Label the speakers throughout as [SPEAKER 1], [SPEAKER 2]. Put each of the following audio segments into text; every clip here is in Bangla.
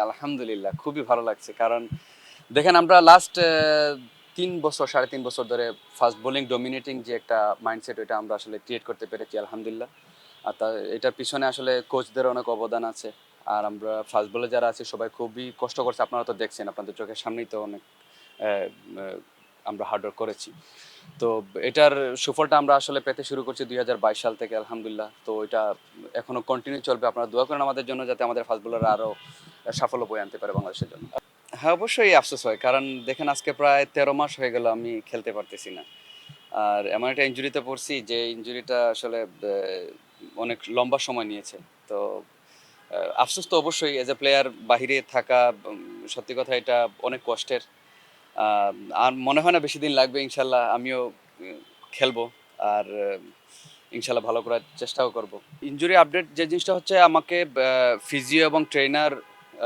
[SPEAKER 1] আলহামদুলিল্লাহ খুবই ভালো লাগছে। কারণ দেখেন আমরা লাস্ট ৩ বছর ৩.৫ বছর ধরে ফাস্ট বোলিং ডমিনেটিং যে একটা মাইন্ডসেট ওইটা আমরা আসলে ক্রিয়েট করতে পেরেছি আলহামদুলিল্লাহ। আর এটার পিছনে আসলে কোচদের অনেক অবদান আছে। আর আমরা ফাস্ট বলে যারা আছি সবাই খুবই কষ্ট করছে। আপনারা তো দেখছেন আপনাদের চোখের সামনেই তো অনেক অ্যা ম্যা আমরা হার্ড ওয়ার্ক করেছি। তো এটার সুফলটা আমরা আসলে পেতে শুরু করছি ২০২২ সাল থেকে আলহামদুলিল্লাহ। তো এটা এখনো কন্টিনিউ চলবে। আপনারা দোয়া করেন আমাদের জন্য যাতে আমাদের ফাস্ট বোলাররা আরো সাফল্য বয়ে আনতে পারে বাংলাদেশের জন্য। হ্যাঁ, অবশ্যই আফসোস হয়। কারণ দেখেন আজকে প্রায় ১৩ মাস হয়ে গেল আমি খেলতে পারতেছি না। আর এমন একটা ইনজুরিতে পড়ছি যে ইনজুরিটা আসলে অনেক লম্বা সময় নিয়েছে। তো আফসোস তো অবশ্যই এজ এ প্লেয়ার বাহিরে থাকা সত্যি কথা এটা অনেক কষ্টের। আ আর মনে হয় না বেশিদিন লাগবে ইনশাআল্লাহ আমিও খেলবো। আর ইনশাআল্লাহ ভালো করার চেষ্টাও করব। ইনজুরি আপডেট যে জিনিসটা হচ্ছে আমাকে ফিজিও এবং ট্রেইনার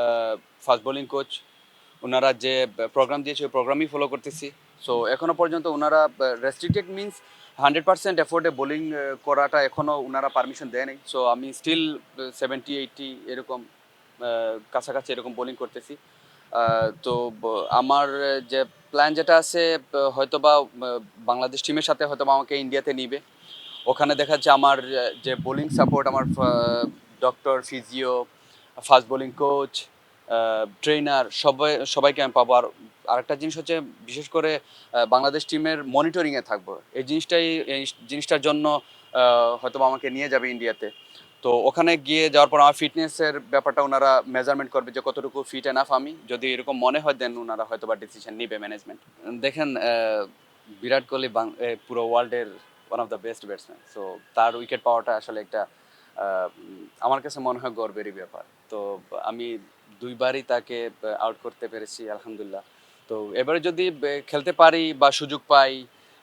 [SPEAKER 1] আ ফাস্ট বোলিং কোচ উনারা যে প্রোগ্রাম দিয়েছে ওই প্রোগ্রামই ফলো করতেছি। সো এখনো পর্যন্ত উনারা রেস্ট্রিক্টেড মিনস 100% এফোর্টে বোলিং করাটা এখনো উনারা পারমিশন দেয় নাই। সো আমি স্টিল 70-80 এরকম কাছাকাছি এরকম বোলিং করতেছি। তো আমার যে প্ল্যান যেটা আছে হয়তোবা বাংলাদেশ টিমের সাথে হয়তোবা আমাকে ইন্ডিয়াতে নিবে। ওখানে দেখা যাচ্ছে আমার যে বোলিং সাপোর্ট আমার doctor, physio, fast bowling coach, trainer সবাইকে আমি পাবো। আর আরেকটা জিনিস হচ্ছে বিশেষ করে বাংলাদেশ টিমের মনিটরিংয়ে থাকবো। এই জিনিসটার জন্য হয়তোবা আমাকে নিয়ে যাবে ইন্ডিয়াতে। তো ওখানে গিয়ে যাওয়ার পর আমার ফিটনেসের ব্যাপারটা ওনারা মেজারমেন্ট করবে যে কতটুকু ফিট এনাফ আমি। যদি এরকম মনে হয় দেন ওনারা হয়তোবা ডিসিশন নিবে ম্যানেজমেন্ট। দেখেন বিরাট কোহলি পুরো ওয়ার্ল্ডের one of the best batsman. So তার উইকেট পাওয়াটা আসলে একটা আমার কাছে মনে হয় গর্বেরই ব্যাপার। তো আমি ২ বারই তাকে আউট করতে পেরেছি আলহামদুলিল্লাহ। তো এবারে যদি খেলতে পারি বা সুযোগ পাই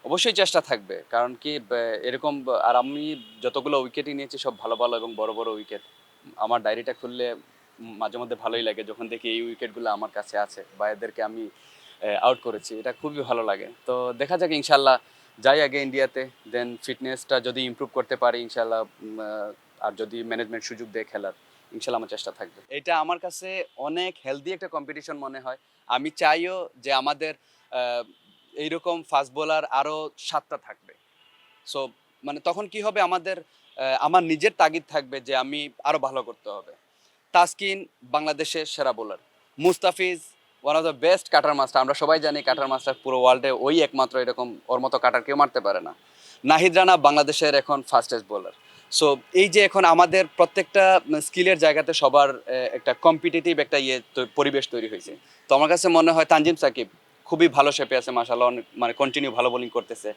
[SPEAKER 1] অবশ্যই চেষ্টা থাকবে। কারণ কি এরকম আর আমি যতগুলো উইকেটই নিয়েছি সব ভালো, ভালো এবং বড়, বড় উইকেট। আমার ডায়েরিটা খুললে মাঝে মধ্যে ভালোই লাগে যখন দেখি এই উইকেটগুলো আমার কাছে আছে বা এদেরকে আমি আউট করেছি। এটা খুবই ভালো লাগে। তো দেখা যাক ইনশাআল্লাহ যাই আগে ইন্ডিয়াতে, দেন ফিটনেসটা যদি ইমপ্রুভ করতে পারি ইনশাআল্লাহ আর যদি ম্যানেজমেন্ট সুযোগ দেয় খেলার, ইনশাআল্লাহ আমার চেষ্টা থাকবে। এটা আমার কাছে অনেক হেলদি একটা কম্পিটিশন মনে হয়। আমি চাইও যে আমাদের আ এইরকম ফাস্ট বোলার আরো ৭ টা থাকবে। সো মানে তখন কি হবে আমাদের আমার নিজের তাগিদ থাকবে যে আমি আরো ভালো করতে হবে। তাসকিন বাংলাদেশের সেরা bowler. Mustafiz one of the best cutter master. আমরা সবাই জানি কাটার মাস্টার পুরো ওয়ার্ল্ডে ওই একমাত্র এরকম ওর মতো কাটার কেউ মারতে পারে না। নাহিদ রানা বাংলাদেশের এখন ফাস্টেস্ট বোলার। সো এই যে এখন আমাদের প্রত্যেকটা স্কিলের জায়গাতে সবার একটা কম্পিটিটিভ একটা পরিবেশ তৈরি হয়েছে। তো আমার কাছে মনে হয় তানজিম সাকিব খুবই ভালো শেপে আছে মাশাআল্লাহ মানে কন্টিনিউ ভালো বোলিং করতেছে।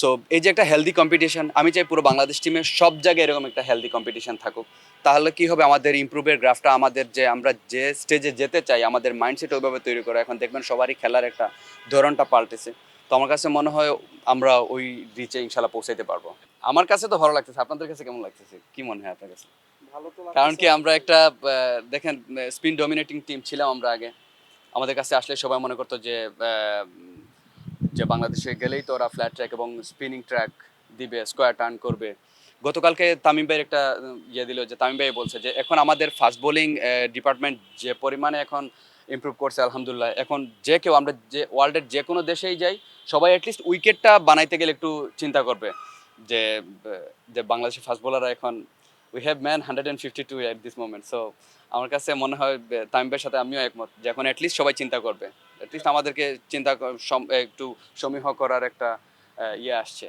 [SPEAKER 1] সো এই যে একটা হেলদি কম্পিটিশন আমি চাই পুরো বাংলাদেশ টিমের সব জায়গায় এরকম একটা হেলদি কম্পিটিশন থাকুক। তাহলে কি হবে আমাদের ইমপ্রুভের গ্রাফটা আমাদের যে আমরা যে স্টেজে যেতে চাই আমাদের মাইন্ডসেট ওইভাবে তৈরি করা এখন দেখবেন সবারই খেলার একটা ধরনটা পাল্টেছে। তো আমার কাছে মনে হয় আমরা ওই রিচে ইনশাল্লাহ পৌঁছাইতে পারবো। আমার কাছে তো ভালো লাগতেছে। আপনাদের কাছে কেমন লাগতেছে? কি মনে হয় আপনার কাছে?
[SPEAKER 2] ভালো তো
[SPEAKER 1] কারণ
[SPEAKER 2] লাগতেছে
[SPEAKER 1] কি আমরা
[SPEAKER 2] অবশ্যই।
[SPEAKER 1] একটা দেখেন স্পিন ডমিনেটিং টিম ছিলাম আমরা আগে। আমাদের কাছে আসলে সবাই মনে করতো যে বাংলাদেশে গেলেই তো ওরা ফ্ল্যাট ট্র্যাক এবং স্পিনিং ট্র্যাক দিবে, স্কোয়ার টার্ন করবে। গতকালকে তামিম ভাইয়ের একটা দিল যে তামিম ভাই বলছে যে এখন আমাদের ফাস্ট বোলিং ডিপার্টমেন্ট যে পরিমাণে এখন ইমপ্রুভ করছে আলহামদুলিল্লাহ। এখন যে কেউ আমরা যে ওয়ার্ল্ডের যে কোনো দেশেই যাই সবাই অ্যাটলিস্ট উইকেটটা বানাইতে গেলে একটু চিন্তা করবে যে যে বাংলাদেশের ফাস্ট বোলাররা এখন we have man 152 at this moment. So আমার কাছে মনে হয় তামিম ভাইয়ের সাথে আমিও একমত যে এখন অ্যাটলিস্ট সবাই চিন্তা করবে। অ্যাটলিস্ট আমাদেরকে একটু সমীহ করার একটা আসছে।